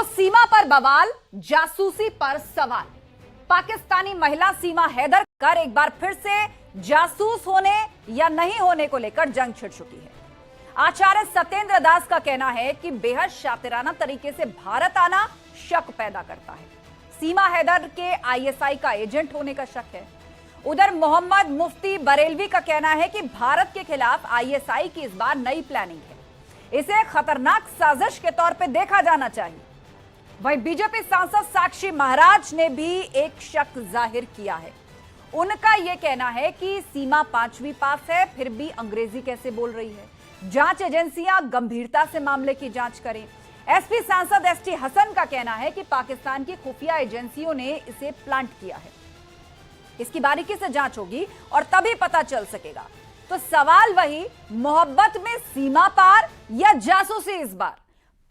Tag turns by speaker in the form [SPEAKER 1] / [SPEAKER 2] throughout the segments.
[SPEAKER 1] तो सीमा पर बवाल, जासूसी पर सवाल। पाकिस्तानी महिला सीमा हैदर कर एक बार फिर से जासूस होने या नहीं होने को लेकर जंग छिड़ चुकी है। आचार्य सत्येंद्र दास का कहना है कि बेहद शातिराना तरीके से भारत आना शक पैदा करता है। सीमा हैदर के आईएसआई का एजेंट होने का शक है। उधर मोहम्मद मुफ्ती बरेलवी का कहना है कि भारत के खिलाफ आईएसआई की इस बार नई प्लानिंग है, इसे खतरनाक साजिश के तौर पर देखा जाना चाहिए। वहीं बीजेपी सांसद साक्षी महाराज ने भी एक शक जाहिर किया है। उनका यह कहना है कि सीमा 5वीं पास है, फिर भी अंग्रेजी कैसे बोल रही है। जांच एजेंसियां गंभीरता से मामले की जांच करें। एसपी सांसद एसटी हसन का कहना है कि पाकिस्तान की खुफिया एजेंसियों ने इसे प्लांट किया है, इसकी बारीकी से जांच होगी और तभी पता चल सकेगा। तो सवाल वही, मोहब्बत में सीमा पार या जासूसी इस बार?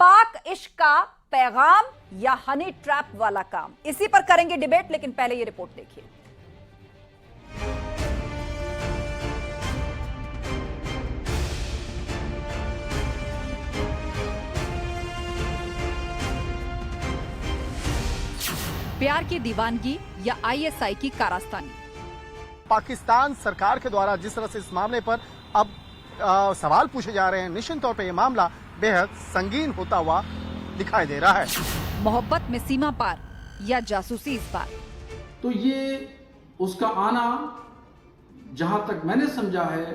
[SPEAKER 1] पाक इश्क का पैगाम या हनी ट्रैप वाला काम? इसी पर करेंगे डिबेट, लेकिन पहले ये रिपोर्ट देखिए। प्यार की दीवानगी या आईएसआई की कारस्तानी?
[SPEAKER 2] पाकिस्तान सरकार के द्वारा जिस तरह से इस मामले पर अब सवाल पूछे जा रहे हैं, निश्चित तौर पर यह मामला बेहद संगीन होता हुआ दिखाई दे रहा है।
[SPEAKER 1] मोहब्बत में सीमा पार या जासूसी इस बार?
[SPEAKER 3] तो ये उसका आना, जहां तक मैंने समझा है,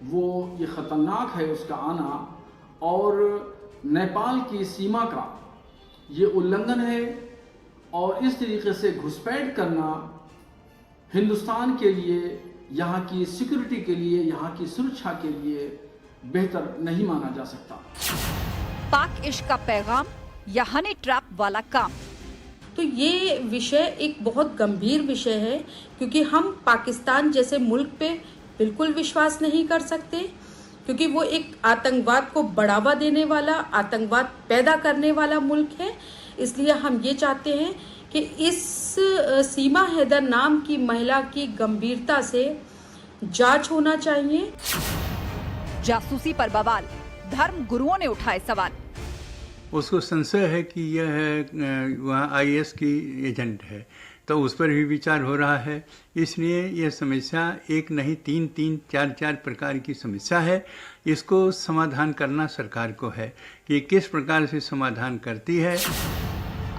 [SPEAKER 3] वो ये खतरनाक है उसका आना, और नेपाल की सीमा का ये उल्लंघन है। और इस तरीके से घुसपैठ करना हिंदुस्तान के लिए, यहाँ की सिक्योरिटी के लिए, यहाँ की सुरक्षा के लिए बेहतर नहीं माना जा सकता।
[SPEAKER 1] पाक इश्क का पैगाम या हनी ट्रैप वाला काम?
[SPEAKER 4] तो ये विषय एक बहुत गंभीर विषय है, क्योंकि हम पाकिस्तान जैसे मुल्क पे बिल्कुल विश्वास नहीं कर सकते, क्योंकि वो एक आतंकवाद को बढ़ावा देने वाला, आतंकवाद पैदा करने वाला मुल्क है। इसलिए हम ये चाहते हैं कि इस सीमा हैदर नाम की महिला की गंभीरता से जांच होना चाहिए।
[SPEAKER 1] जासूसी पर बवाल, धर्म गुरुओं ने उठाए सवाल।
[SPEAKER 5] उसको संशय है कि यह वहाँ आईएस की एजेंट है, तो उस पर भी विचार हो रहा है। इसलिए यह समस्या एक नहीं, 3-4 प्रकार की समस्या है। इसको समाधान करना सरकार को है कि किस प्रकार से समाधान करती है।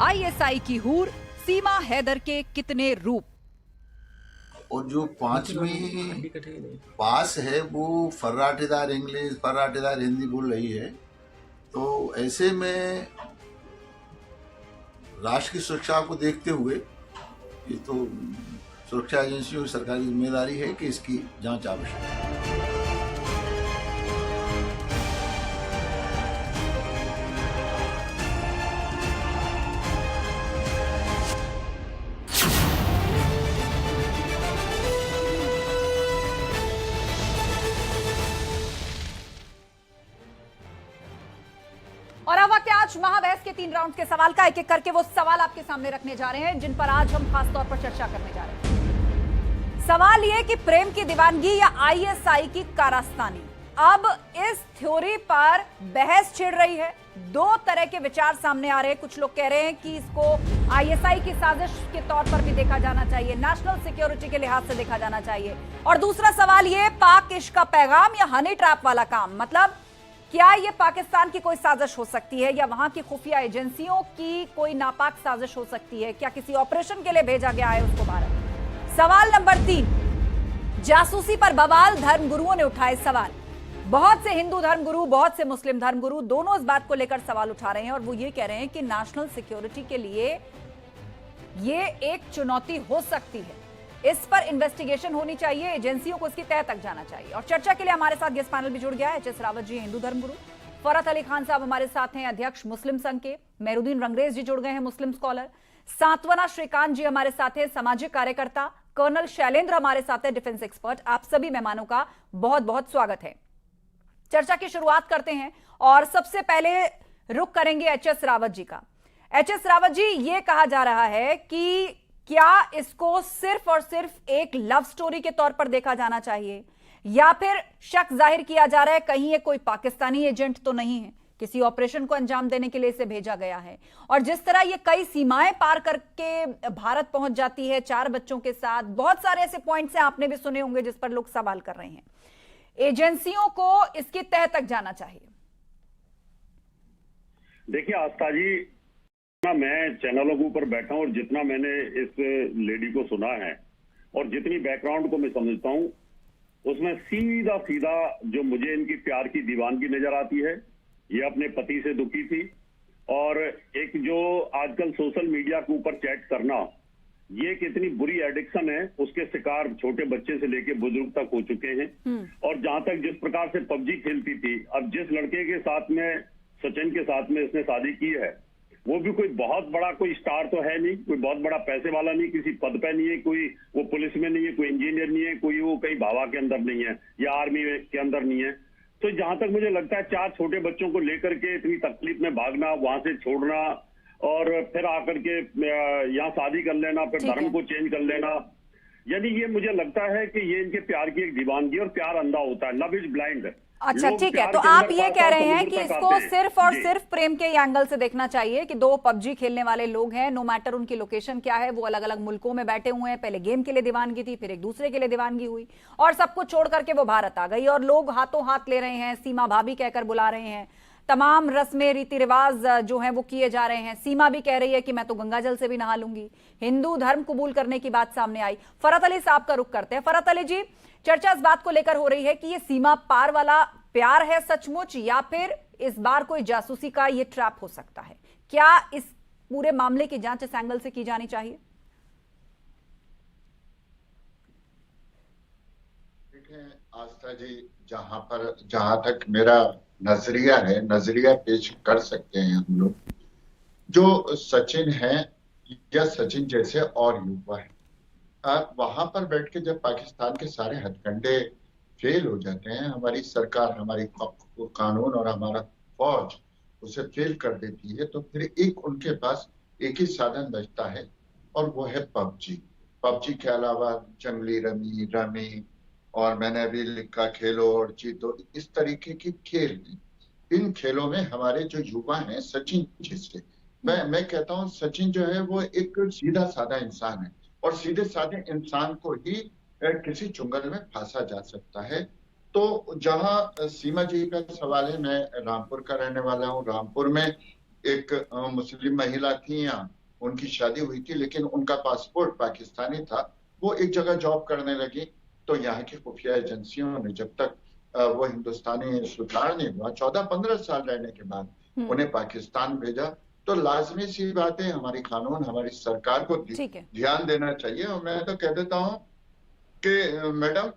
[SPEAKER 1] आईएसआई की हूर, सीमा हैदर के कितने रूप?
[SPEAKER 6] और जो 5वीं पास है वो फर्राटेदार इंग्लिश, फर्राटेदार हिंदी बोल रही है। तो ऐसे में राष्ट्र की सुरक्षा को देखते हुए ये तो सुरक्षा एजेंसियों की सरकारी जिम्मेदारी है कि इसकी जांच आवश्यक है।
[SPEAKER 1] और अब वक्त आज महाबहस के 3 राउंड के सवाल का। एक एक करके वो सवाल आपके सामने रखने जा रहे हैं, जिन पर आज हम खास तौर पर चर्चा करने जा रहे हैं। सवाल ये कि प्रेम की दीवानगी या आईएसआई की कारस्तानी? अब इस थ्योरी पर बहस छिड़ रही है। 2 तरह के विचार सामने आ रहे हैं। कुछ लोग कह रहे हैं कि इसको आईएसआई की साजिश के तौर पर भी देखा जाना चाहिए, नेशनल सिक्योरिटी के लिहाज से देखा जाना चाहिए। और दूसरा सवाल ये, पाक इश्क का पैगाम या हनी ट्रैप वाला काम? मतलब क्या यह पाकिस्तान की कोई साजिश हो सकती है या वहां की खुफिया एजेंसियों की कोई नापाक साजिश हो सकती है? क्या किसी ऑपरेशन के लिए भेजा गया है उसको भारत? सवाल नंबर 3, जासूसी पर बवाल, धर्मगुरुओं ने उठाए सवाल। बहुत से हिंदू धर्मगुरु, बहुत से मुस्लिम धर्मगुरु दोनों इस बात को लेकर सवाल उठा रहे हैं और वो ये कह रहे हैं कि नेशनल सिक्योरिटी के लिए ये एक चुनौती हो सकती है। इस पर इन्वेस्टिगेशन होनी चाहिए, एजेंसियों को इसकी तह तक जाना चाहिए। और चर्चा के लिए हमारे साथ गेस्ट पैनल भी जुड़ गया है। एचएस रावत जी हिंदू धर्मगुरु, फरहत अली खान साहब हमारे साथ हैं, अध्यक्ष मुस्लिम संघ के, मेहरुद्दीन रंगरेज जी जुड़ गए हैं, मुस्लिम स्कॉलर, सांत्वना श्रीकांत जी हमारे साथ हैं, सामाजिक कार्यकर्ता, कर्नल शैलेंद्र हमारे साथ है, डिफेंस एक्सपर्ट। आप सभी मेहमानों का बहुत बहुत स्वागत है। चर्चा की शुरुआत करते हैं और सबसे पहले रुख करेंगे एचएस रावत जी का। एचएस रावत जी, ये कहा जा रहा है कि क्या इसको सिर्फ और सिर्फ एक लव स्टोरी के तौर पर देखा जाना चाहिए, या फिर शक जाहिर किया जा रहा है कहीं ये कोई पाकिस्तानी एजेंट तो नहीं है? किसी ऑपरेशन को अंजाम देने के लिए इसे भेजा गया है। और जिस तरह ये कई सीमाएं पार करके भारत पहुंच जाती है 4 बच्चों के साथ, बहुत सारे ऐसे पॉइंट्स हैं, आपने भी सुने होंगे जिस पर लोग सवाल कर रहे हैं। एजेंसियों को इसकी तह तक जाना चाहिए।
[SPEAKER 7] देखिए आस्था जी, मैं चैनलों के ऊपर बैठा हूं और जितना मैंने इस लेडी को सुना है और जितनी बैकग्राउंड को मैं समझता हूं, उसमें सीधा सीधा जो मुझे इनकी प्यार की दीवानगी नजर आती है, ये अपने पति से दुखी थी। और एक जो आजकल सोशल मीडिया के ऊपर चैट करना, ये कितनी बुरी एडिक्शन है, उसके शिकार छोटे बच्चे से लेके बुजुर्ग तक हो चुके हैं। और जहां तक जिस प्रकार से पबजी खेलती थी, अब जिस लड़के के साथ में, सचिन के साथ में इसने शादी की है, वो भी कोई बहुत बड़ा कोई स्टार तो है नहीं, कोई बहुत बड़ा पैसे वाला नहीं, किसी पद पे नहीं है, कोई वो पुलिस में नहीं है, कोई इंजीनियर नहीं है, कोई वो कहीं भावा के अंदर नहीं है या आर्मी के अंदर नहीं है। तो जहां तक मुझे लगता है 4 छोटे बच्चों को लेकर के इतनी तकलीफ में भागना, वहां से छोड़ना और फिर आकर के यहाँ शादी कर लेना, फिर धर्म को चेंज कर लेना, यानी ये मुझे लगता है कि ये इनके प्यार की एक दीवानगी, और प्यार अंधा होता है, लव इज ब्लाइंड।
[SPEAKER 1] अच्छा ठीक है, तो आप ये कह रहे हैं कि इसको सिर्फ और सिर्फ प्रेम के एंगल से देखना चाहिए कि 2 पबजी खेलने वाले लोग हैं, नो मैटर उनकी लोकेशन क्या है, वो अलग अलग मुल्कों में बैठे हुए हैं, पहले गेम के लिए दीवानगी थी, फिर एक दूसरे के लिए दीवानगी हुई और सब कुछ छोड़ करके वो भारत आ गई और लोग हाथों हाथ ले रहे हैं, सीमा भाभी कहकर बुला रहे हैं, तमाम रस्में रीति रिवाज जो हैं वो किए जा रहे हैं। सीमा भी कह रही है कि मैं तो गंगा जल से भी नहा लूंगी, हिंदू धर्म कबूल करने की बात सामने आई। फरहत अली साहब का रुख करते हैं। फरहत अली जी, चर्चा इस बात को लेकर हो रही है कि ये सीमा पार वाला प्यार है सचमुच, या फिर इस बार कोई जासूसी का ये ट्रैप हो सकता है? क्या इस पूरे मामले की जांच इस एंगल से की जानी चाहिए?
[SPEAKER 6] देखें आस्था जी, जहां तक मेरा नजरिया है, नजरिया पेश कर सकते हैं हम लोग। जो सचिन है या सचिन जैसे और युवा है, वहां पर बैठ के जब पाकिस्तान के सारे हथकंडे फेल हो जाते हैं, हमारी सरकार, हमारी कानून और हमारा फौज उसे फेल कर देती है, तो फिर एक उनके पास एक ही साधन बचता है और वो है पबजी। पबजी के अलावा जंगली रमी और मैंने अभी लिखा खेलो और जीतो, इस तरीके के खेल हैं। इन खेलों में हमारे जो युवा हैं, सचिन जैसे, मैं कहता हूँ सचिन जो है वो एक सीधा साधा इंसान है और सीधे साधे इंसान को ही किसी चुंगल में फांसा जा सकता है। तो जहां सीमा जी का सवाल है, मैं रामपुर का रहने वाला हूँ। रामपुर में एक मुस्लिम महिला थी, यहाँ उनकी शादी हुई थी, लेकिन उनका पासपोर्ट पाकिस्तानी था। वो एक जगह जॉब करने लगी, तो यहाँ की खुफिया एजेंसियों ने जब तक वो हिंदुस्तानी स्वीकार नहीं हुआ, 14-15 साल रहने के बाद उन्हें पाकिस्तान भेजा। तो लाजमी सी बात है, हमारी कानून, हमारी सरकार को ध्यान देना चाहिए। और मैं तो कह देता हूँ कि मैडम,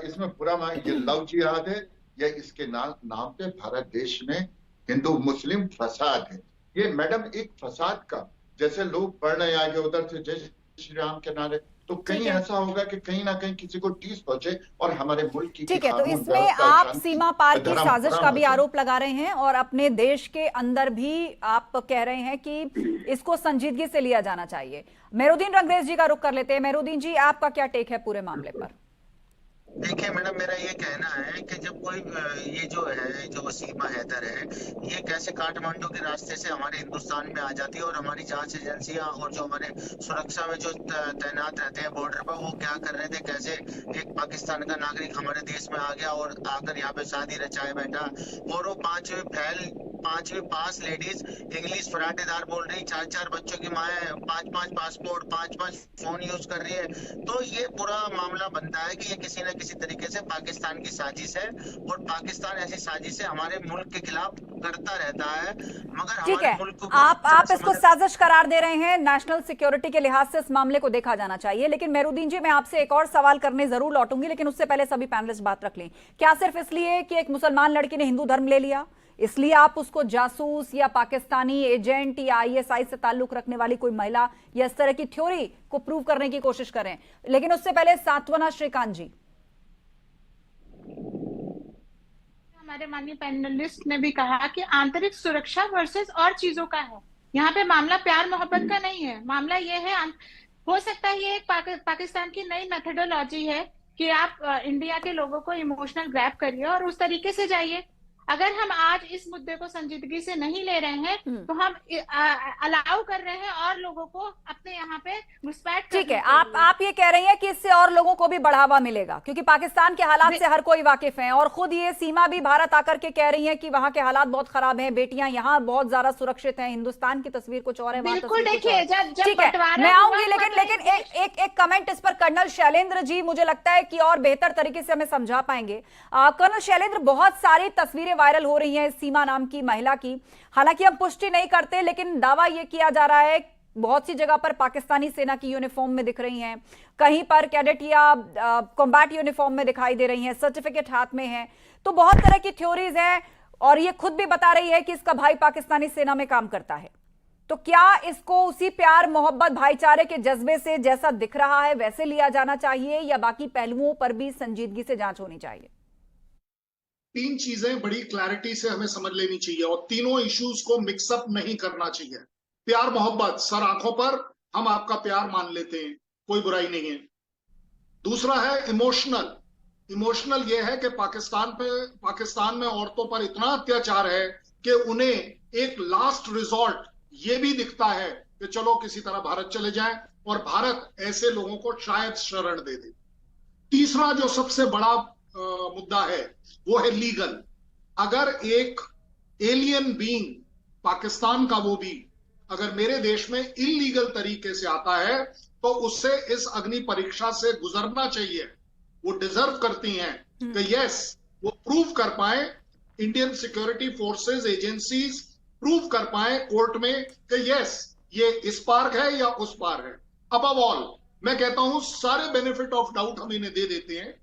[SPEAKER 6] इसमें पूरा ये लव जिहाद है या इसके नाम पे भारत देश में हिंदू मुस्लिम फसाद है। ये मैडम एक फसाद का, जैसे लोग पढ़ रहे आगे उधर से जय श्री राम के नारे, तो कहीं ऐसा होगा कि कहीं ना कहीं किसी को ठेस पहुंचे और हमारे मुल्क की।
[SPEAKER 1] ठीक है, तो इसमें आप सीमा पार की साजिश का भी आरोप लगा रहे हैं और अपने देश के अंदर भी आप कह रहे हैं कि इसको संजीदगी से लिया जाना चाहिए। मेहरुद्दीन रंगरेज जी का रुख कर लेते हैं। मेहरुद्दीन जी, आपका क्या टेक है पूरे मामले पर?
[SPEAKER 8] देखिए मैडम, मेरा ये कहना है कि जब कोई ये जो है, जो सीमा हैदर है, ये कैसे काठमांडू के रास्ते से हमारे हिंदुस्तान में आ जाती है और हमारी जांच एजेंसियां और जो हमारे सुरक्षा में जो तैनात रहते हैं बॉर्डर पर, वो क्या कर रहे थे, कैसे एक पाकिस्तान का नागरिक हमारे देश में आ गया और आकर यहाँ पे शादी रचाए बैठा, और वो पांचवी पास लेडीज इंग्लिश फराटेदार बोल रही, 4-4 बच्चों की माँ है, 5-5 पासपोर्ट, 5-5 फोन यूज कर रही है। तो ये पूरा मामला बनता है कि ये किसी न किसी तरीके से पाकिस्तान की साजिश है और पाकिस्तान ऐसी साजिश है हमारे मुल्क के खिलाफ करता रहता है। मगर
[SPEAKER 1] ठीक है,
[SPEAKER 8] मुल्क को
[SPEAKER 1] आप इसको साजिश करार दे रहे हैं। नेशनल सिक्योरिटी के लिहाज से इस मामले को देखा जाना चाहिए। लेकिन मेहरुद्दीन जी, मैं आपसे एक और सवाल करने जरूर लौटूंगी, लेकिन उससे पहले सभी पैनलिस्ट बात रख लें। क्या सिर्फ इसलिए कि एक मुसलमान लड़की ने हिंदू धर्म ले लिया, इसलिए आप उसको जासूस या पाकिस्तानी एजेंट या आईएसआई से ताल्लुक रखने वाली कोई महिला या इस तरह की थ्योरी को प्रूव करने की कोशिश करें? लेकिन उससे पहले सात्वना श्रीकांत जी।
[SPEAKER 9] हमारे माननीय पैनलिस्ट ने भी कहा कि आंतरिक सुरक्षा वर्सेस और चीजों का है। यहाँ पे मामला प्यार मोहब्बत का नहीं है। मामला ये है, हो सकता है ये एक पाकिस्तान की नई मेथोडोलॉजी है कि आप इंडिया के लोगों को इमोशनल ग्रैब करिए और उस तरीके से जाइए। अगर हम आज इस मुद्दे को संजीदगी से नहीं ले रहे हैं तो हम अलाउ कर रहे हैं और लोगों को अपने यहाँ पे घुसपैठ।
[SPEAKER 1] ठीक है, आप ये कह रही हैं कि इससे और लोगों को भी बढ़ावा मिलेगा, क्योंकि पाकिस्तान के हालात से हर कोई वाकिफ है और खुद ये सीमा भी भारत आकर के कह रही है कि वहां के हालात बहुत खराब हैं, बेटियां यहाँ बहुत ज्यादा सुरक्षित हैं, हिंदुस्तान की तस्वीर कुछ और है, वहां
[SPEAKER 9] बिल्कुल। देखिए,
[SPEAKER 1] ठीक है, मैं आऊंगी, लेकिन एक कमेंट इस पर कर्नल शैलेंद्र जी मुझे लगता है कि और बेहतर तरीके से हमें समझा पाएंगे। कर्नल शैलेंद्र, बहुत सारी तस्वीरें वायरल हो रही हैं सीमा नाम की महिला की, हालांकि हम पुष्टि नहीं करते, लेकिन दावा यह किया जा रहा है बहुत सी जगह पर पाकिस्तानी सेना की यूनिफॉर्म में दिख रही हैं, कहीं पर कैडेट या कॉम्बैट यूनिफॉर्म में दिखाई दे रही हैं, सर्टिफिकेट हाथ में है, तो बहुत तरह की थ्योरीज हैं और ये खुद भी बता रही है कि इसका भाई पाकिस्तानी सेना में काम करता है। तो क्या इसको उसी प्यार मोहब्बत भाईचारे के जज्बे से जैसा दिख रहा है वैसे लिया जाना चाहिए या बाकी पहलुओं पर भी संजीदगी से जांच होनी चाहिए?
[SPEAKER 10] तीन चीजें बड़ी क्लैरिटी से हमें समझ लेनी चाहिए और तीनों इश्यूज को मिक्सअप नहीं करना चाहिए। प्यार मोहब्बत, सर आंखों पर हम आपका प्यार मान लेते हैं, कोई बुराई नहीं है। दूसरा है इमोशनल। इमोशनल ये है कि पाकिस्तान में औरतों पर इतना अत्याचार है कि उन्हें एक लास्ट रिजॉर्ट ये भी दिखता है कि चलो किसी तरह भारत चले जाएं और भारत ऐसे लोगों को शायद शरण दे दे। तीसरा जो सबसे बड़ा मुद्दा है वो है लीगल। अगर एक एलियन बीइंग, पाकिस्तान का वो भी, अगर मेरे देश में इलीगल तरीके से आता है तो उससे इस अग्नि परीक्षा से गुजरना चाहिए। वो डिजर्व करती हैं कि यस, वो प्रूव कर पाए, Indian security forces agencies prove कर पाए कोर्ट में कि यस, ये इस पार है या उस पार है। अबव ऑल मैं कहता हूं सारे बेनिफिट ऑफ डाउट हम इन्हें दे देते हैं,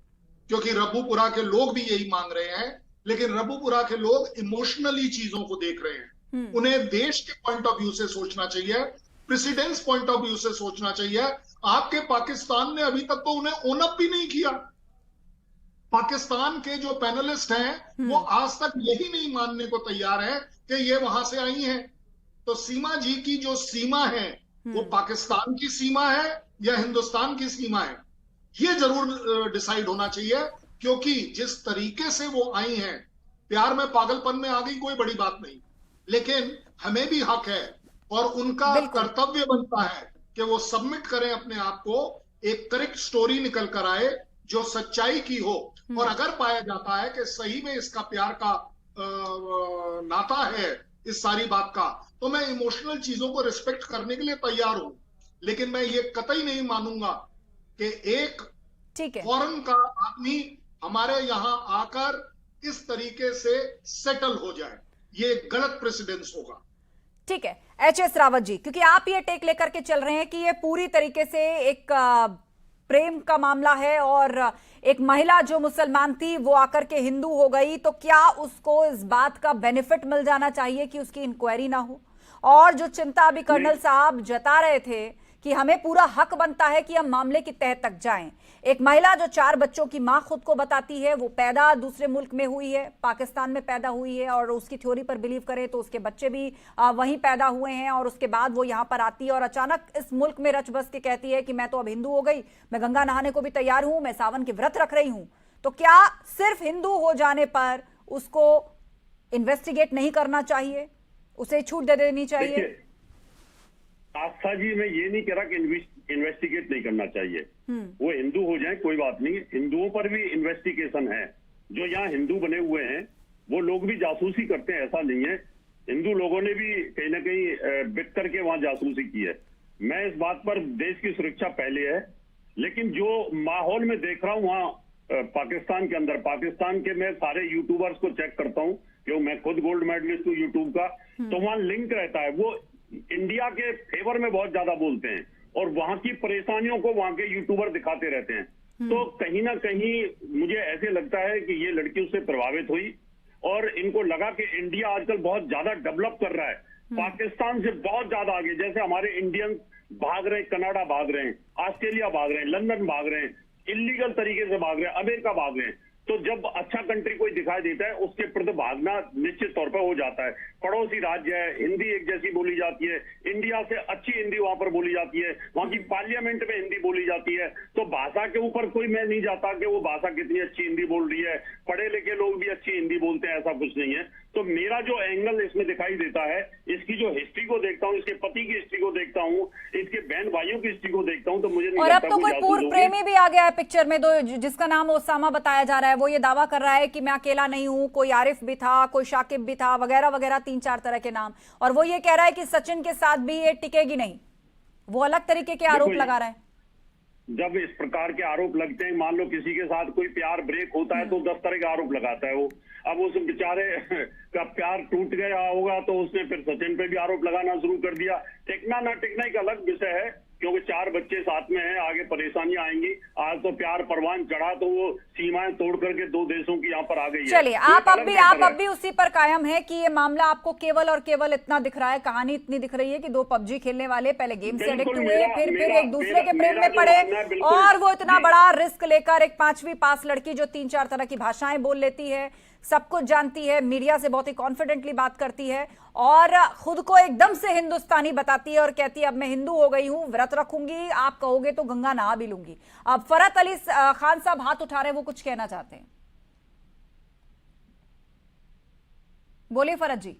[SPEAKER 10] क्योंकि रब्बूपुरा के लोग भी यही मांग रहे हैं, लेकिन रब्बूपुरा के लोग इमोशनली चीजों को देख रहे हैं। उन्हें देश के पॉइंट ऑफ व्यू से सोचना चाहिए, प्रेसिडेंट्स पॉइंट ऑफ व्यू से सोचना चाहिए। आपके पाकिस्तान ने अभी तक तो उन्हें ओन अप भी नहीं किया। पाकिस्तान के जो पैनलिस्ट हैं वो आज तक यही नहीं मानने को तैयार है कि ये वहां से आई हैं। तो सीमा जी की जो सीमा है वो पाकिस्तान की सीमा है या हिंदुस्तान की सीमा है, ये जरूर डिसाइड होना चाहिए। क्योंकि जिस तरीके से वो आई हैं, प्यार में पागलपन में आ गई, कोई बड़ी बात नहीं, लेकिन हमें भी हक है और उनका कर्तव्य बनता है कि वो सबमिट करें अपने आप को, एक करेक्ट स्टोरी निकल कर आए जो सच्चाई की हो। और अगर पाया जाता है कि सही में इसका प्यार का नाता है इस सारी बात का, तो मैं इमोशनल चीजों को रिस्पेक्ट करने के लिए तैयार हूं, लेकिन मैं ये कतई नहीं मानूंगा कि एक फॉरेन का आदमी हमारे यहां आकर इस तरीके से सेटल हो जाए। ये गलत प्रेसिडेंस होगा।
[SPEAKER 1] ठीक है एचएस रावत जी, क्योंकि आप ये टेक लेकर के चल रहे हैं कि ये पूरी तरीके से एक प्रेम का मामला है और एक महिला जो मुसलमान थी वो आकर के हिंदू हो गई, तो क्या उसको इस बात का बेनिफिट मिल जाना चाहिए कि उसकी इंक्वायरी ना हो? और जो चिंता अभी कर्नल साहब जता रहे थे कि हमें पूरा हक बनता है कि हम मामले की तह तक जाएं। एक महिला जो 4 बच्चों की मां खुद को बताती है, वो पैदा दूसरे मुल्क में हुई है, पाकिस्तान में पैदा हुई है, और उसकी थ्योरी पर बिलीव करें तो उसके बच्चे भी वहीं पैदा हुए हैं, और उसके बाद वो यहाँ पर आती है और अचानक इस मुल्क में रच बस के कहती है कि मैं तो अब हिंदू हो गई, मैं गंगा नहाने को भी तैयार हूं, मैं सावन के व्रत रख रही हूं। तो क्या सिर्फ हिंदू हो जाने पर उसको इन्वेस्टिगेट नहीं करना चाहिए, उसे छूट दे देनी चाहिए?
[SPEAKER 7] आस्था जी, मैं ये नहीं कह रहा कि इन्वेस्टिगेट नहीं करना चाहिए। वो हिंदू हो जाए कोई बात नहीं, हिंदुओं पर भी इन्वेस्टिगेशन है। जो यहाँ हिंदू बने हुए हैं वो लोग भी जासूसी करते हैं, ऐसा नहीं है। हिंदू लोगों ने भी कहीं ना कहीं बिक करके वहां जासूसी की है। मैं इस बात पर, देश की सुरक्षा पहले है, लेकिन जो माहौल में देख रहा हूँ वहाँ पाकिस्तान के अंदर, पाकिस्तान के मैं सारे यूट्यूबर्स को चेक करता हूँ, क्योंकि मैं खुद गोल्ड मेडलिस्ट हूँ यूट्यूब का, तो वहाँ लिंक रहता है। वो इंडिया के फेवर में बहुत ज्यादा बोलते हैं और वहां की परेशानियों को वहां के यूट्यूबर दिखाते रहते हैं। तो कहीं ना कहीं मुझे ऐसे लगता है कि ये लड़की उससे प्रभावित हुई और इनको लगा कि इंडिया आजकल बहुत ज्यादा डेवलप कर रहा है, पाकिस्तान से बहुत ज्यादा आगे। जैसे हमारे इंडियंस भाग रहे हैं, कनाडा भाग रहे हैं, ऑस्ट्रेलिया भाग रहे हैं, लंदन भाग रहे हैं, इलीगल तरीके से भाग रहे हैं, अमेरिका भाग रहे हैं। तो जब अच्छा कंट्री कोई दिखाई देता है उसके प्रति भागना निश्चित तौर पर हो जाता है। पड़ोसी राज्य है, हिंदी एक जैसी बोली जाती है, इंडिया से अच्छी हिंदी वहां पर बोली जाती है, वहां की पार्लियामेंट में हिंदी बोली जाती है। तो भाषा के ऊपर कोई मैं नहीं जाता कि वो भाषा कितनी अच्छी हिंदी बोल रही है, पढ़े लिखे लोग भी अच्छी हिंदी बोलते हैं, ऐसा कुछ नहीं है। तो मेरा जो एंगल इसमें दिखाई देता है, इसकी जो हिस्ट्री को देखता हूँ, इसके पति की हिस्ट्री को देखता हूँ, इसके बहन भाइयों की हिस्ट्री को देखता हूँ, तो मुझे नहीं
[SPEAKER 1] और अब
[SPEAKER 7] लगता
[SPEAKER 1] तो कोई पूर्व प्रेमी भी आ गया है पिक्चर में, जिसका नाम ओसामा बताया जा रहा है। वो ये दावा कर रहा है कि मैं अकेला नहीं हूं, कोई आरिफ भी था, कोई शाकिब भी था, वगैरह वगैरह 3-4 तरह के नाम। और वो ये कह रहा है कि सचिन के साथ भी ये टिकेगी नहीं। वो अलग तरीके के आरोप लगा रहा है।
[SPEAKER 7] जब इस प्रकार के आरोप लगते हैं, मान लो किसी के साथ कोई प्यार ब्रेक होता है तो 10 तरह के आरोप लगाता है वो। अब उस बेचारे का प्यार टूट गया होगा तो उसने फिर सचिन पे भी आरोप लगाना शुरू कर दिया। टिकना ना टिकना एक अलग विषय है, क्योंकि 4 बच्चे साथ में हैं, आगे परेशानियां आएंगी। आज तो प्यार परवान चढ़ा तो वो सीमाएं तोड़ करके 2 देशों की यहाँ पर आ गई है।
[SPEAKER 1] चलिए, आप अब भी उसी पर कायम है कि ये मामला आपको केवल और केवल इतना दिख रहा है, कहानी इतनी दिख रही है कि 2 PUBG खेलने वाले पहले गेम से एडिक्ट हुए, फिर एक दूसरे के प्रेम में पड़े, और वो इतना बड़ा रिस्क लेकर एक 5वीं पास लड़की जो 3-4 तरह की भाषाएं बोल लेती है, सब कुछ जानती है, मीडिया से बहुत ही कॉन्फिडेंटली बात करती है और खुद को एकदम से हिंदुस्तानी बताती है और कहती है अब मैं हिंदू हो गई हूं, व्रत रखूंगी, आप कहोगे तो गंगा नहा भी लूंगी। अब फरहत अली खान साहब हाथ उठा रहे हैं, वो कुछ कहना चाहते हैं। बोलिए फरहत जी।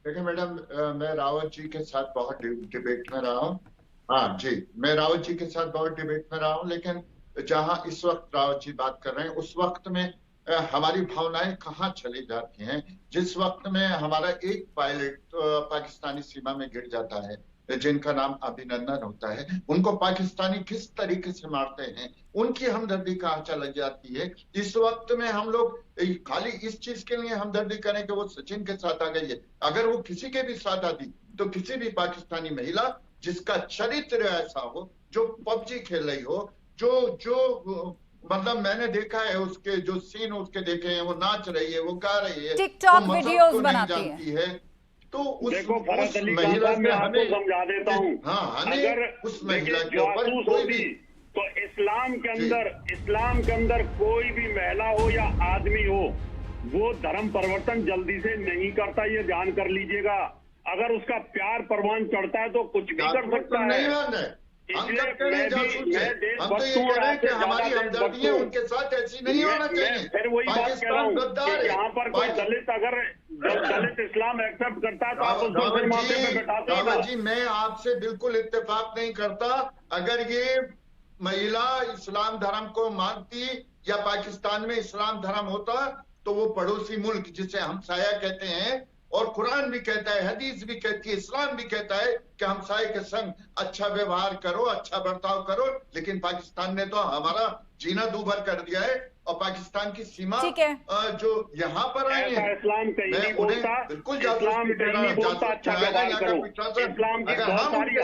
[SPEAKER 6] देखिए मैडम, मैं रावत जी के साथ बहुत डिबेट में रहा हूँ। हाँ जी, मैं रावत जी के साथ बहुत डिबेट में रहा हूँ, लेकिन जहाँ इस वक्त रावत जी बात कर रहे हैं उस वक्त में हमारी भावनाएं कहाँ चली जाती हैं। जिस वक्त में हमारा एक पायलट पाकिस्तानी सीमा में गिर जाता है जिनका नाम अभिनंदन होता है, उनको पाकिस्तानी किस तरीके से मारते हैं, उनकी हमदर्दी कहाँ चली जाती है। इस वक्त में हम लोग खाली इस चीज के लिए हमदर्दी करें कि वो सचिन के साथ आ गई है। अगर वो किसी के भी साथ आती तो किसी भी पाकिस्तानी महिला जिसका चरित्र ऐसा हो, जो PUBG खेल रही हो, जो मतलब मैंने देखा है उसके जो सीन उसके देखे हैं, वो नाच रही है, वो गा रही है,
[SPEAKER 1] टिकटॉक वीडियोस बनाती है,
[SPEAKER 6] तो उस
[SPEAKER 7] महिला में हमें समझा देता हूँ।
[SPEAKER 6] हाँ,
[SPEAKER 7] अगर
[SPEAKER 6] उस महिला के ऊपर कोई भी
[SPEAKER 7] तो इस्लाम के अंदर कोई भी महिला हो या आदमी हो, वो धर्म परिवर्तन जल्दी से नहीं करता, ये ध्यान कर लीजिएगा। अगर उसका प्यार परवान चढ़ता है तो कुछ भी कर सकता है।
[SPEAKER 6] हम तो ये कह रहे हैं कि हमारी हमदर्दी उनके साथ ऐसी नहीं होना चाहिए।
[SPEAKER 7] फिर वही बात कह रहा हूँ कि यहाँ पर कोई दलित, अगर दलित इस्लाम एक्सेप्ट करता है तो आप उसको फिर माथे पे बैठाते हैं।
[SPEAKER 6] रावत जी, मैं आपसे बिल्कुल इत्तेफाक नहीं करता। अगर ये महिला इस्लाम धर्म को मानती या पाकिस्तान में इस्लाम धर्म होता तो वो पड़ोसी मुल्क जिसे हम साया कहते हैं, और कुरान भी कहता है, हदीस भी कहती है, इस्लाम भी कहता है कि हमसाये के संग अच्छा व्यवहार करो, अच्छा बर्ताव करो। लेकिन पाकिस्तान ने तो हमारा जीना दूभर कर दिया है और पाकिस्तान की सीमा जो यहाँ पर आई है,
[SPEAKER 7] इस्लाम कहीं नहीं बोलता,
[SPEAKER 6] बिल्कुल
[SPEAKER 7] इस्लाम कहीं नहीं बोलता अच्छा व्यवहार करो। इस्लाम की बहुत सारी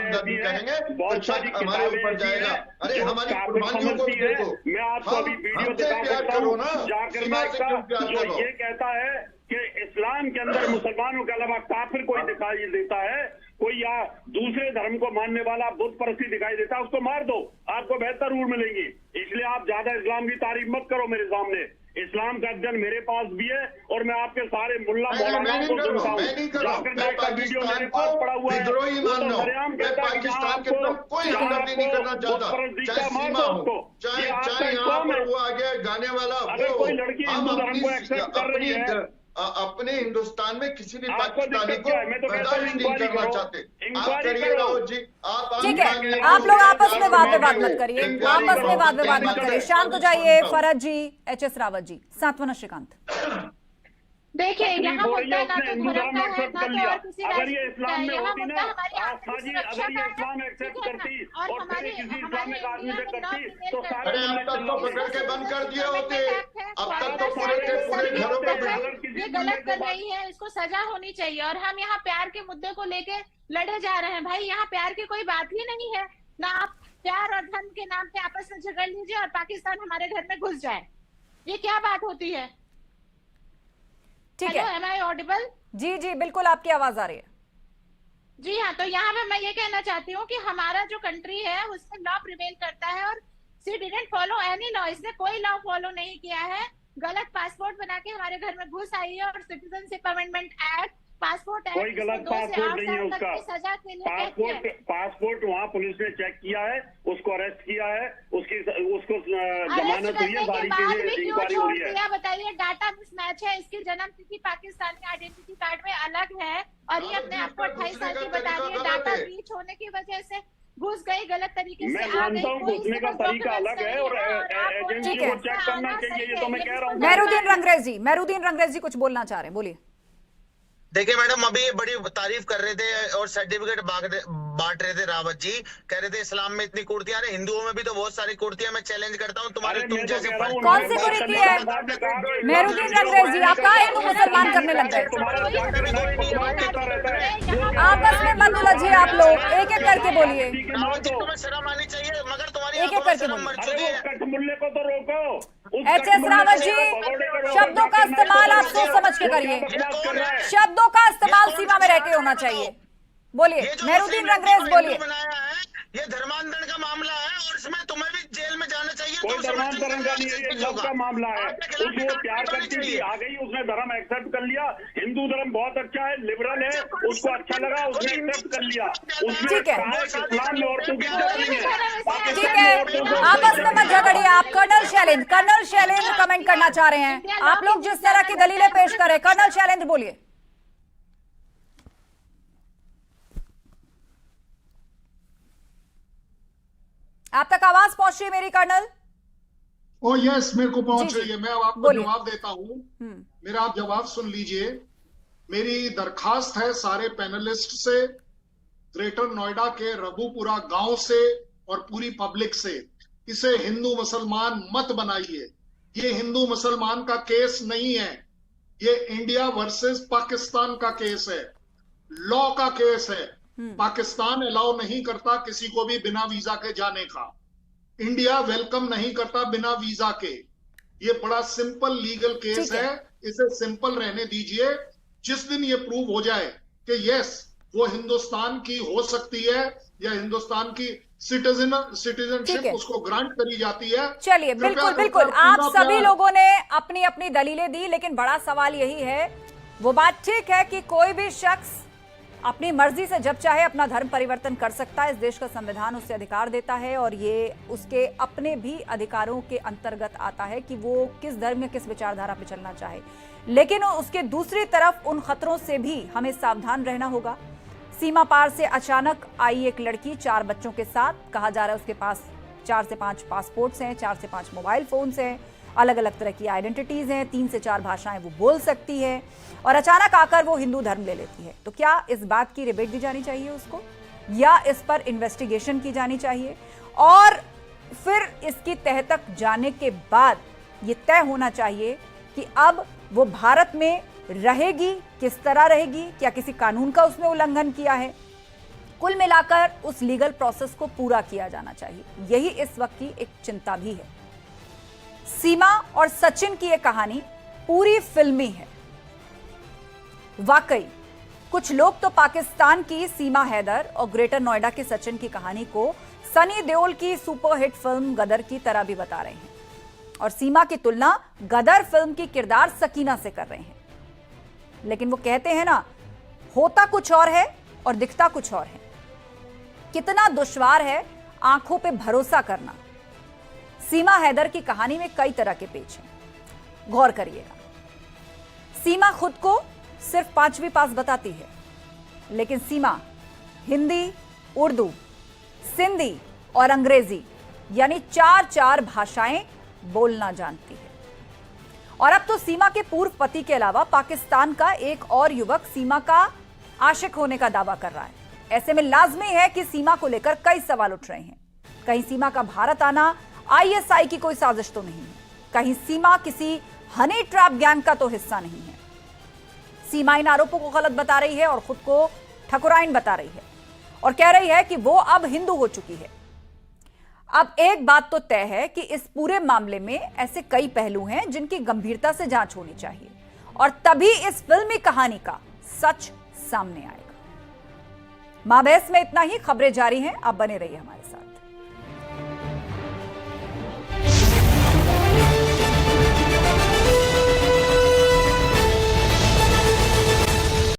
[SPEAKER 7] हदीसें हैं, बहुत सारी किताबें जाएगा।
[SPEAKER 6] अरे हमारी कुर्बानियों को देखो,
[SPEAKER 7] मैं आपको अभी वीडियो दिखा सकता हूँ, जाकिर नाइक का, जो ये कहता है कि इस्लाम के अंदर मुसलमानों के अलावा काफिर कोई दिखाई देता है, कोई या दूसरे धर्म को मानने वाला बुत परस्ती दिखाई देता है, उसको मार दो, आपको बेहतर रूल मिलेंगी। इसलिए आप ज्यादा इस्लाम की तारीफ मत करो मेरे सामने। इस्लाम का अध्ययन मेरे पास भी है और मैं आपके सारे मुल्ला मौलानाओं को सुनता हूँ। जाकिर नाइक का वीडियो मेरे पास पड़ा हुआ है।
[SPEAKER 6] पाकिस्तान के कोई हमदर्दी नहीं करना चाहता, चाहे सीमा हो, चाहे यहाँ पर वो आ गया गाने वाला,
[SPEAKER 7] अगर कोई लड़की हिंदू धर्म को एक्सेप्ट कर रही है,
[SPEAKER 6] अपने हिंदुस्तान में किसी भी पाकिस्तानी को बर्दाश्त नहीं करना चाहते। आप करिए रावत जी, आप
[SPEAKER 1] ठीक है, आप लोग आपस में वाद विवाद मत करिए, आपस में वाद विवाद मत करिए, शांत हो जाइए। फरहत जी, HS रावत जी, सातवाना श्रीकांत।
[SPEAKER 9] देखिए, यहाँ मुद्दा ना तो धर्म का है ना तो और किसी
[SPEAKER 7] अगर ये इस्लाम में
[SPEAKER 9] यहाँ
[SPEAKER 7] होती
[SPEAKER 9] मुद्दा
[SPEAKER 7] ना,
[SPEAKER 9] हमारी
[SPEAKER 7] आस्था जी, अगर ये इस्लाम एक्सेप्ट करती और फिर किसी इस्लामिक आदमी से करती तो सारे
[SPEAKER 6] अब तक तो पकड़ के बंद कर दिए होते। अब तक तो पूरे के पूरे घरों पे
[SPEAKER 9] ये गलत कर रही है, इसको सजा होनी चाहिए। और हम यहाँ प्यार के मुद्दे को लेके लड़े जा रहे हैं। भाई, यहाँ प्यार की कोई बात ही नहीं है ना। आप प्यार और धर्म के नाम पे आपस में झगड़ लीजिए और पाकिस्तान हमारे घर में घुस जाए, ये क्या बात होती है?
[SPEAKER 1] ठीक है,
[SPEAKER 9] एम आई ऑडिबल?
[SPEAKER 1] जी जी बिल्कुल, आपकी आवाज आ रही है।
[SPEAKER 9] जी हाँ, तो यहाँ पे मैं ये कहना चाहती हूँ कि हमारा जो कंट्री है उसमें लॉ प्रिवेल करता है और she didn't follow any law. इसने कोई लॉ फॉलो नहीं किया है। गलत पासपोर्ट बना के हमारे घर में घुस आई है और सिटीजनशिप अमेंडमेंट एक्ट पासपोर्ट
[SPEAKER 7] कोई गलत पासपोर्ट नहीं है उसका।
[SPEAKER 9] सजा के लिए
[SPEAKER 7] पासपोर्ट वहाँ पुलिस ने चेक किया है, उसको अरेस्ट किया है, उसको जमानत हुई है, सारी चीजें इंक्वायरी हुई है।
[SPEAKER 9] बताइए, डाटा मिसमैच है, इसकी जन्म तिथि पाकिस्तान के आइडेंटिटी कार्ड में अलग है और ये अपने आप को 28 साल की बता रही है। डाटा ब्रीच होने की वजह से घुस गई, गलत तरीके से
[SPEAKER 7] मैं जानता हूँ घुसने का तरीका अलग है और एजेंसी को चेक करना चाहिए, ये तो मैं कह रहा हूँ।
[SPEAKER 1] मेहरुद्दीन रंगरेज जी कुछ बोलना चाह रहे हैं, बोलिए।
[SPEAKER 8] देखिए मैडम, अभी ये बड़ी तारीफ कर रहे थे और सर्टिफिकेट बांट रहे थे रावत जी, कह रहे थे इस्लाम में इतनी कुर्तियां, अरे हिंदुओं में भी तो बहुत सारी कुर्तियां। मैं चैलेंज करता हूँ तुम जैसे
[SPEAKER 1] कौन सी कुर्ती है मेहरुद्दीन रंगरेज जी? आप कहाँ हिंदू मुसलमान करने लग गए? आपस में मत उलझिए आप लोग, एक एक करके बोलिए,
[SPEAKER 8] तुम्हें शर्म आनी चाहिए, मगर तुम्हारी
[SPEAKER 1] एक एक करके बोलिए।
[SPEAKER 7] कठमुल्ले को तो रोको।
[SPEAKER 1] एच.एस. रावत जी, शब्दों का इस्तेमाल आप सोच समझ के करिए, शब्दों का इस्तेमाल सीमा में रह के होना चाहिए। बोलिए मेहरुद्दीन रंगरेज, बोलिए।
[SPEAKER 8] ये धर्मांतरण का मामला है और इसमें तुम्हें भी जेल में जाना चाहिए।
[SPEAKER 7] कोई धर्मांतरण का नहीं है, ये लव का मामला है। उसको प्यार करती थी, आ गई, उसने धर्म एक्सेप्ट कर लिया। हिंदू धर्म बहुत अच्छा है, लिबरल है, उसको अच्छा लगा, उसने एक्सेप्ट कर लिया।
[SPEAKER 1] ठीक है,
[SPEAKER 7] इस्लाम में औरतों की इज्जत नहीं है।
[SPEAKER 1] ठीक है, आपस में मत झगड़िए आप। कर्नल शैलेंद्र कमेंट करना चाह रहे हैं। आप लोग जिस तरह की दलीलें पेश कर रहे हैं, कर्नल शैलेंद्र बोलिए। आप तक आवाज पहुंच रही है मेरी कर्नल?
[SPEAKER 10] ओ यस, मेरे को पहुंच रही है। मैं अब आपको जवाब देता हूं, मेरा आप जवाब सुन लीजिए। मेरी दरखास्त है सारे पैनलिस्ट से, ग्रेटर नोएडा के रघुपुरा गांव से और पूरी पब्लिक से, इसे हिंदू मुसलमान मत बनाइए। ये हिंदू मुसलमान का केस नहीं है, ये इंडिया वर्सेस पाकिस्तान का केस है, लॉ का केस है। पाकिस्तान अलाउ नहीं करता किसी को भी बिना वीजा के जाने का, इंडिया वेलकम नहीं करता बिना वीजा के। ये बड़ा सिंपल लीगल केस है, इसे सिंपल रहने दीजिए। जिस दिन ये प्रूव हो जाए कि यस वो हिंदुस्तान की हो सकती है या हिंदुस्तान की सिटीजनशिप उसको ग्रांट करी जाती है।
[SPEAKER 1] चलिए, बिल्कुल आप सभी लोगों ने अपनी अपनी दलीलें दी, लेकिन बड़ा सवाल यही है, वो बात ठीक है कि कोई भी शख्स अपनी मर्जी से जब चाहे अपना धर्म परिवर्तन कर सकता है, इस देश का संविधान उससे अधिकार देता है और ये उसके अपने भी अधिकारों के अंतर्गत आता है कि वो किस धर्म में किस विचारधारा पे चलना चाहे। लेकिन उसके दूसरी तरफ उन खतरों से भी हमें सावधान रहना होगा। सीमा पार से अचानक आई एक लड़की 4 बच्चों के साथ, कहा जा रहा है उसके पास 4 से 5 पासपोर्ट्स हैं, 4 से 5 मोबाइल फोन्स हैं, अलग अलग तरह की आइडेंटिटीज हैं, 3 से 4 भाषाएं वो बोल सकती है और अचानक आकर वो हिंदू धर्म ले लेती है। तो क्या इस बात की रिबेट दी जानी चाहिए उसको, या इस पर इन्वेस्टिगेशन की जानी चाहिए और फिर इसकी तह तक जाने के बाद ये तय होना चाहिए कि अब वो भारत में रहेगी, किस तरह रहेगी, क्या किसी कानून का उसने उल्लंघन किया है। कुल मिलाकर उस लीगल प्रोसेस को पूरा किया जाना चाहिए, यही इस वक्त की एक चिंता भी है। सीमा और सचिन की यह कहानी पूरी फिल्मी है। वाकई कुछ लोग तो पाकिस्तान की सीमा हैदर और ग्रेटर नोएडा के सचिन की कहानी को सनी देओल की सुपरहिट फिल्म गदर की तरह भी बता रहे हैं और सीमा की तुलना गदर फिल्म की किरदार सकीना से कर रहे हैं। लेकिन वो कहते हैं ना, होता कुछ और है और दिखता कुछ और है। कितना दुश्वार है आंखों पे भरोसा करना। सीमा हैदर की कहानी में कई तरह के पेच हैं, गौर करिएगा। सीमा खुद को सिर्फ 5वीं पास बताती है, लेकिन सीमा हिंदी, उर्दू, सिंधी और अंग्रेजी यानी 4 भाषाएं बोलना जानती है। और अब तो सीमा के पूर्व पति के अलावा पाकिस्तान का एक और युवक सीमा का आशिक होने का दावा कर रहा है। ऐसे में लाजमी है कि सीमा को लेकर कई सवाल उठ रहे हैं। कहीं सीमा का भारत आना ISI की कोई साजिश तो नहीं है, कहीं सीमा किसी हनी ट्रैप गैंग का तो हिस्सा नहीं है। सीमा इन आरोपों को गलत बता रही है और खुद को ठकुराइन बता रही है और कह रही है कि वो अब हिंदू हो चुकी है। अब एक बात तो तय है कि इस पूरे मामले में ऐसे कई पहलू हैं जिनकी गंभीरता से जांच होनी चाहिए और तभी इस फिल्मी कहानी का सच सामने आएगा। मां बहस में इतना ही। खबरें जारी हैं, आप बने रहिए हमारे साथ।